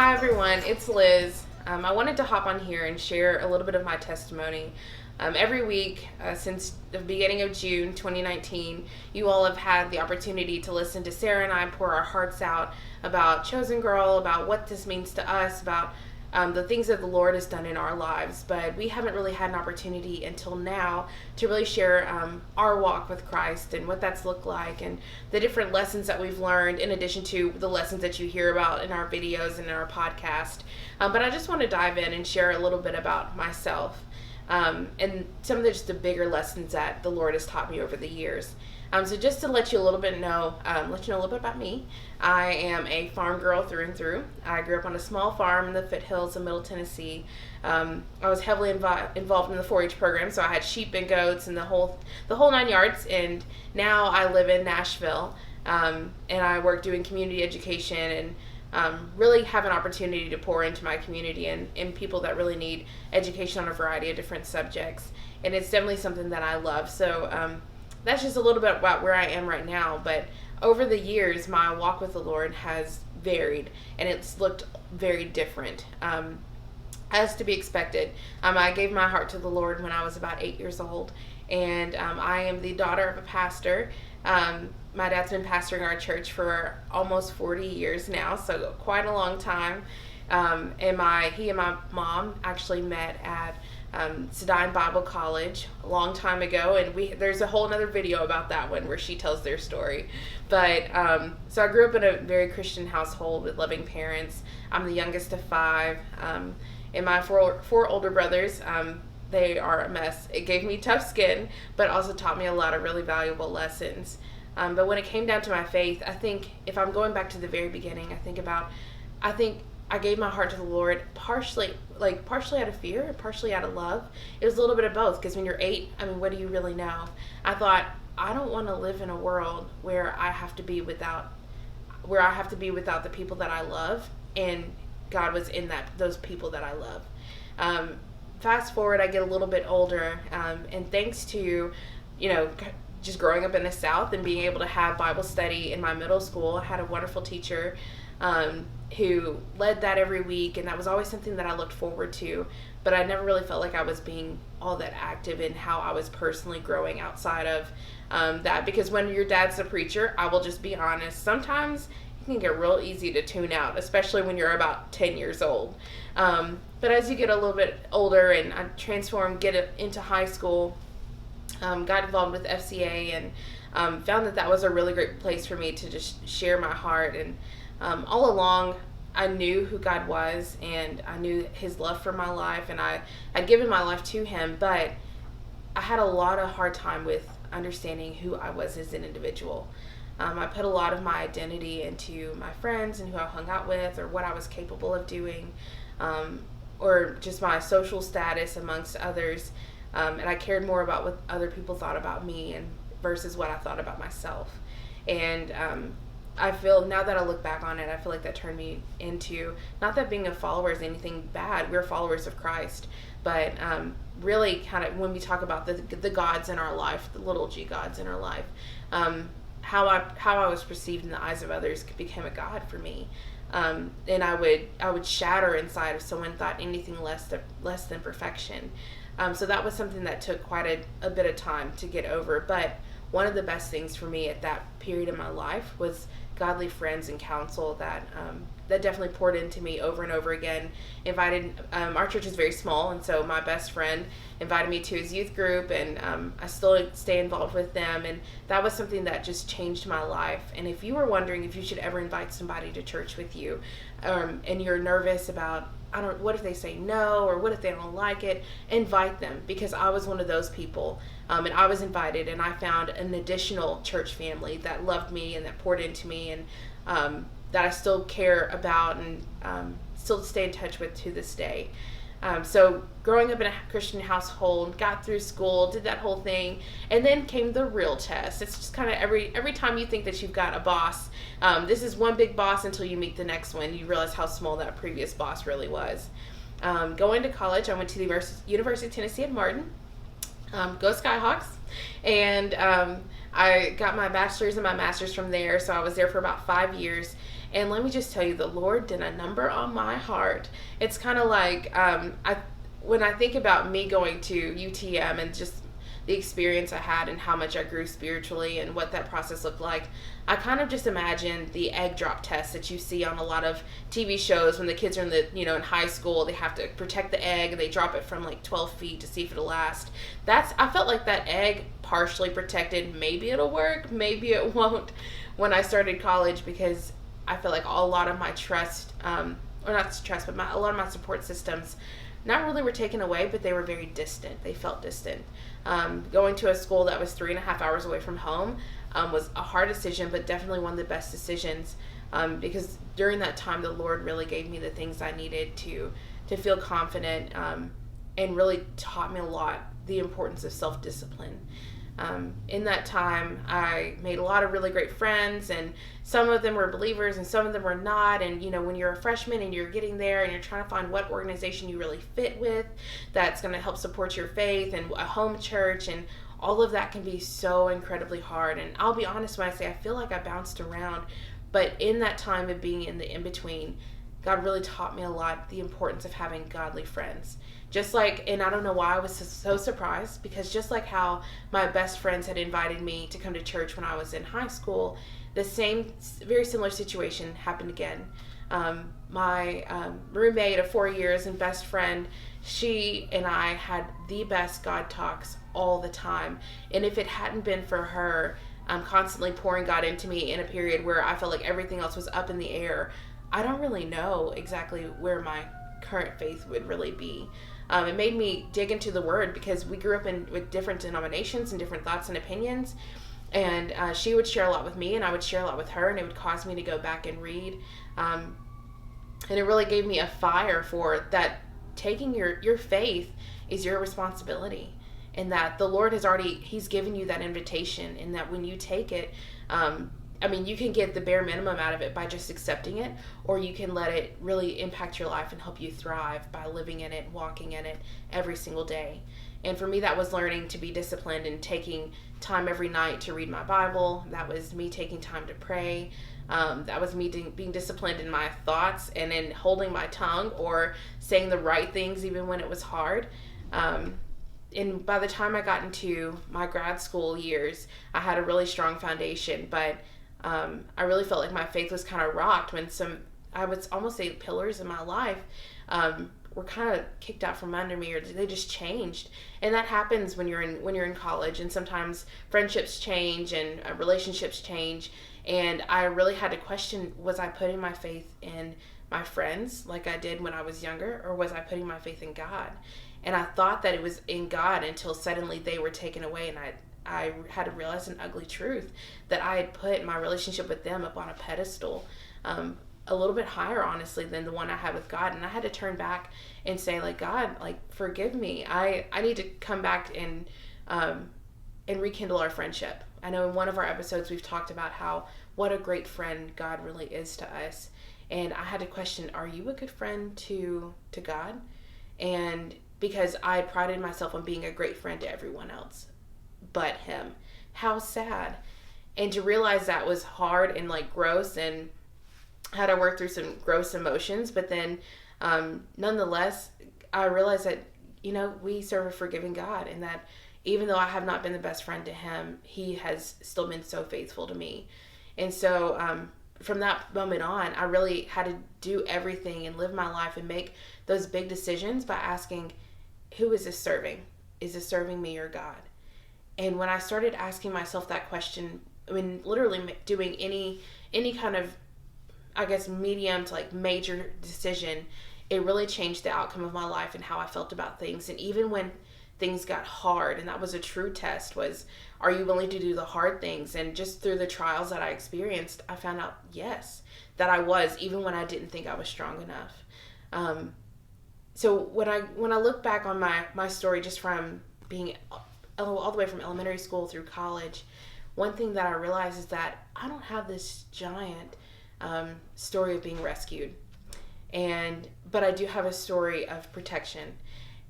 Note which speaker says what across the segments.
Speaker 1: Hi everyone, it's Liz. I wanted to hop on here and share a little bit of my testimony. Every week since the beginning of June 2019, you all have had the opportunity to listen to Sarah and I pour our hearts out about Chosen Girl, about what this means to us, about the things that the Lord has done in our lives. But we haven't really had an opportunity until now to really share our walk with Christ and what that's looked like and the different lessons that we've learned, in addition to the lessons that you hear about in our videos and in our podcast. But I just want to dive in and share a little bit about myself and some of the bigger lessons that the Lord has taught me over the years. So just to let you know a little bit about me, I am a farm girl through and through. I grew up on a small farm in the foothills of Middle Tennessee. I was heavily involved in the 4-H program, so I had sheep and goats and the whole 9 yards. And now I live in Nashville, and I work doing community education and really have an opportunity to pour into my community and people that really need education on a variety of different subjects. And it's definitely something that I love. So that's just a little bit about where I am right now. But over the years, my walk with the Lord has varied, and it's looked very different, as to be expected. I gave my heart to the Lord when I was about 8 years old, and I am the daughter of a pastor. My dad's been pastoring our church for almost 40 years now, so quite a long time. And he and my mom actually met at Sedine Bible College a long time ago, and there's a whole other video about that one where she tells their story. But so I grew up in a very Christian household with loving parents. I'm the youngest of 5, and my four older brothers, they are a mess. It gave me tough skin, but also taught me a lot of really valuable lessons. But when it came down to my faith, I think if I'm going back to the very beginning, I think I gave my heart to the Lord partially out of fear and partially out of love. It was a little bit of both, because when you're 8, what do you really know? I thought, I don't want to live in a world where I have to be without the people that I love, and God was in those people that I love. Fast forward, I get a little bit older, and thanks to, just growing up in the South and being able to have Bible study in my middle school, I had a wonderful teacher who led that every week, and that was always something that I looked forward to, but I never really felt like I was being all that active in how I was personally growing outside of that, because when your dad's a preacher, I will just be honest, sometimes it can get real easy to tune out, especially when you're about 10 years old. But as you get a little bit older and I get into high school, got involved with FCA and found that was a really great place for me to just share my heart. And all along, I knew who God was, and I knew His love for my life, and I'd given my life to Him, but I had a lot of hard time with understanding who I was as an individual. I put a lot of my identity into my friends and who I hung out with, or what I was capable of doing, or just my social status amongst others, and I cared more about what other people thought about me versus what I thought about myself. And I feel, now that I look back on it, I feel like that turned me into, not that being a follower is anything bad, we're followers of Christ, but really kind of when we talk about the gods in our life, the little g gods in our life, how I was perceived in the eyes of others became a god for me. And I would shatter inside if someone thought anything less than perfection. So that was something that took quite a bit of time to get over. But one of the best things for me at that period in my life was godly friends and counsel that definitely poured into me over and over again. Our church is very small, and so my best friend invited me to his youth group, and I still stay involved with them, and that was something that just changed my life. And if you were wondering if you should ever invite somebody to church with you, and you're nervous about, what if they say no, or what if they don't like it, invite them, because I was one of those people, and I was invited, and I found an additional church family that loved me and that poured into me, and that I still care about and still stay in touch with to this day. So growing up in a Christian household, got through school, did that whole thing, and then came the real test. It's just kind of every time you think that you've got a boss, this is one big boss until you meet the next one. You realize how small that previous boss really was. Going to college, I went to the University of Tennessee at Martin. Go Skyhawks. And I got my bachelor's and my master's from there, so I was there for about 5 years. And let me just tell you, the Lord did a number on my heart. It's kind of like when I think about me going to UTM and just the experience I had and how much I grew spiritually and what that process looked like, I kind of just imagine the egg drop test that you see on a lot of TV shows when the kids are in high school. They have to protect the egg and they drop it from like 12 feet to see if it'll last. I felt like that egg partially protected. Maybe it'll work, maybe it won't, when I started college, because I felt like a lot of my trust, or not trust, but a lot of my support systems not really were taken away, but they were very distant. They felt distant. Going to a school that was 3.5 hours away from home was a hard decision, but definitely one of the best decisions, because during that time, the Lord really gave me the things I needed to feel confident, and really taught me a lot the importance of self-discipline. In that time, I made a lot of really great friends, and some of them were believers and some of them were not. And when you're a freshman and you're getting there and you're trying to find what organization you really fit with that's going to help support your faith, and a home church, and all of that can be so incredibly hard. And I'll be honest when I say I feel like I bounced around, but in that time of being in the in-between, God really taught me a lot the importance of having godly friends. Just like, and I don't know why I was so surprised, because just like how my best friends had invited me to come to church when I was in high school, the same, very similar situation happened again. My roommate of 4 years and best friend, she and I had the best God talks all the time. And if it hadn't been for her constantly pouring God into me in a period where I felt like everything else was up in the air, I don't really know exactly where my current faith would really be. It made me dig into the Word, because we grew up with different denominations and different thoughts and opinions. And she would share a lot with me, and I would share a lot with her, and it would cause me to go back and read. And it really gave me a fire for that. Taking your faith is your responsibility, and that the Lord He's given you that invitation, and that when you take it, you can get the bare minimum out of it by just accepting it, or you can let it really impact your life and help you thrive by living in it, walking in it every single day. And for me, that was learning to be disciplined and taking time every night to read my Bible. That was me taking time to pray. That was me being disciplined in my thoughts and in holding my tongue or saying the right things even when it was hard. And by the time I got into my grad school years, I had a really strong foundation, but I really felt like my faith was kind of rocked when I would almost say pillars in my life were kind of kicked out from under me, or they just changed. And that happens when you're in college, and sometimes friendships change and relationships change. And I really had to question, was I putting my faith in my friends like I did when I was younger, or was I putting my faith in God? And I thought that it was in God until suddenly they were taken away, and I had to realize an ugly truth, that I had put my relationship with them up on a pedestal, a little bit higher, honestly, than the one I had with God. And I had to turn back and say, like, God, like, forgive me. I need to come back and rekindle our friendship. I know in one of our episodes we've talked about what a great friend God really is to us. And I had to question, are you a good friend to God? And because I prided myself on being a great friend to everyone else but Him. How sad. And to realize that was hard and like gross, and had to work through some gross emotions. But then nonetheless, I realized that, we serve a forgiving God, and that even though I have not been the best friend to Him, He has still been so faithful to me. And so from that moment on, I really had to do everything and live my life and make those big decisions by asking, who is this serving? Is this serving me or God? And when I started asking myself that question, literally doing any kind of, I guess, medium to like major decision, it really changed the outcome of my life and how I felt about things. And even when things got hard, and that was a true test, was, are you willing to do the hard things? And just through the trials that I experienced, I found out, yes, that I was, even when I didn't think I was strong enough. So when I look back on my story, just from being all the way from elementary school through college, one thing that I realized is that I don't have this giant story of being rescued, but I do have a story of protection.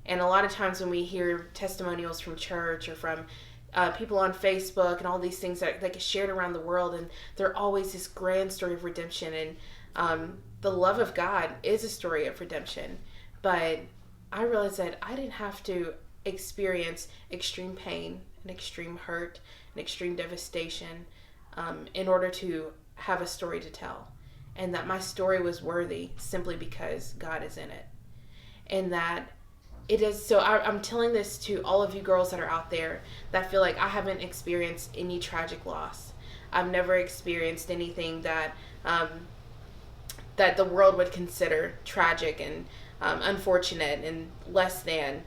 Speaker 1: And a lot of times when we hear testimonials from church or from people on Facebook and all these things that get shared around the world, and they're always this grand story of redemption. And the love of God is a story of redemption. But I realized that I didn't have to experience extreme pain and extreme hurt and extreme devastation in order to have a story to tell. And that my story was worthy simply because God is in it. And that it is, so I'm telling this to all of you girls that are out there that feel like I haven't experienced any tragic loss. I've never experienced anything that that the world would consider tragic and unfortunate and less than,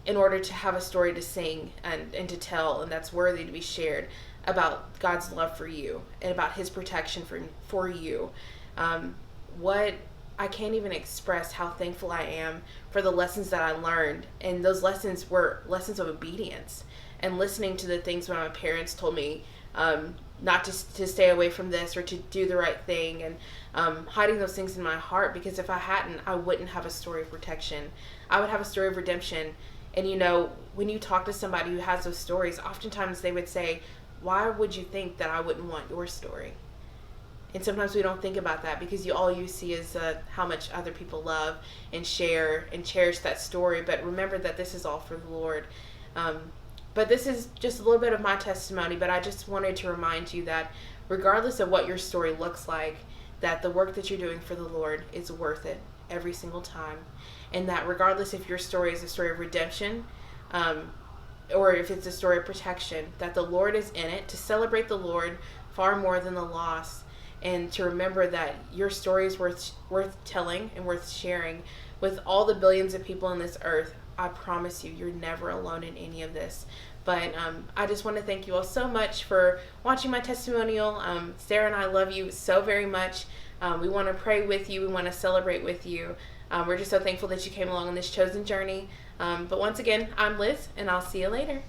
Speaker 1: in order to have a story to sing and to tell, and that's worthy to be shared, about God's love for you and about his protection for you. What I can't even express how thankful I am for the lessons that I learned. And those lessons were lessons of obedience and listening to the things when my parents told me not to stay away from this or to do the right thing, and hiding those things in my heart, because if I hadn't, I wouldn't have a story of protection. I would have a story of redemption. And when you talk to somebody who has those stories, oftentimes they would say, why would you think that I wouldn't want your story? And sometimes we don't think about that, because all you see is how much other people love and share and cherish that story. But remember that this is all for the Lord. But this is just a little bit of my testimony, but I just wanted to remind you that regardless of what your story looks like, that the work that you're doing for the Lord is worth it every single time. And that regardless if your story is a story of redemption, or if it's a story of protection, that the Lord is in it, to celebrate the Lord far more than the loss, and to remember that your story is worth telling and worth sharing with all the billions of people on this earth. I promise you, you're never alone in any of this. But I just want to thank you all so much for watching my testimonial. Sarah and I love you so very much. We want to pray with you. We want to celebrate with you. We're just so thankful that you came along on this chosen journey. But once again, I'm Liz, and I'll see you later.